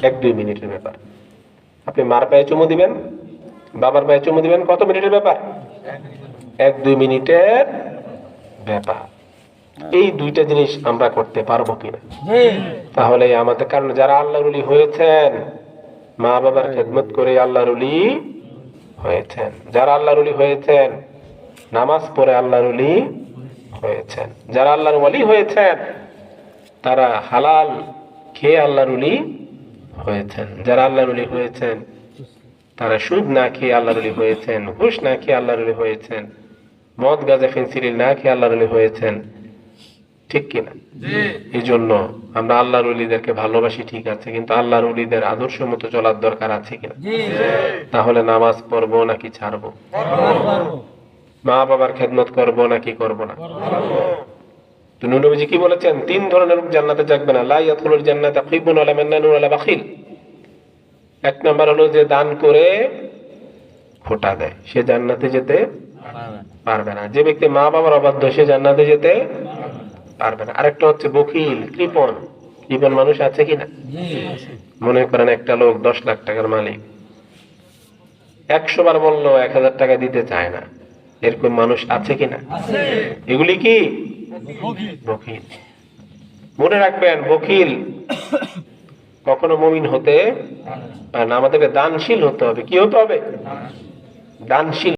1-2 মিনিটের ব্যাপার। আপনি মার পায়ে চুমু দিবেন, বাবার পায়ে চুমু দিবেন, কত মিনিটের ব্যাপার? 1-2 মিনিটের ব্যাপার। এই দুইটা জিনিস আমরা করতে পারবো কিনা? তাহলে আমাদের, কারণ যারা আল্লাহর ওলি হয়েছেন, মা বাবার খেদমত করে আল্লাহর ওলি হয়েছেন। যারা আল্লাহর ওলি হয়েছেন, নামাজ পড়ে আল্লাহর ওলি হয়েছেন। যারা আল্লাহর ওলি হয়েছেন, তারা হালাল খেয়ে আল্লাহর ওলি হয়েছেন। যারা আল্লাহর ওলি হয়েছেন, তারা সুদ না খেয়ে আল্লাহর ওলি হয়েছেন, ঘুষ না খেয়ে আল্লাহর ওলি হয়েছেন, মদ গাঁজা ফেন্সিডিল না খেয়ে আল্লাহর ওলি হয়েছেন। ঠিক কিনা? এই জন্য আমরা আল্লাহর ওলিদেরকে ভালোবাসি, ঠিক আছে, কিন্তু আল্লাহর ওলিদের আদর্শ মতো চলার দরকার আছে কিনা? তাহলে নামাজ পড়বো নাকি ছাড়বো? মা বাবার খেদমত করবো নাকি করবো না? তো নবীজি কি বলেছেন? 3 ধরনের লোক জান্নাতে যাবে না। লা ইয়াদখুলুল জান্নাতা খিবুন ওয়ালা মান্নানুন ওয়ালা বাখিল। 1 নাম্বার হলো যে দান করে খোটা দেয়, সে জান্নাতে যেতে পারবে না। যে ব্যক্তি মা বাবার অবাধ্য, সে জান্নাতে যেতে পারবে না। আরেকটা হচ্ছে বখিল, কৃপণ। কৃপণ মানুষ আছে কিনা? মনে করেন একটা লোক 10 লাখ টাকার মালিক, 100 বার বললো 1000 টাকা দিতে চায় না, এরকম মানুষ আছে কিনা? এগুলি কি বখিল। মনে রাখবেন, বখিল কখনো মুমিন হতে পারে না। আমাদেরকে দানশীল হতে হবে। কি হতে হবে? দানশীল।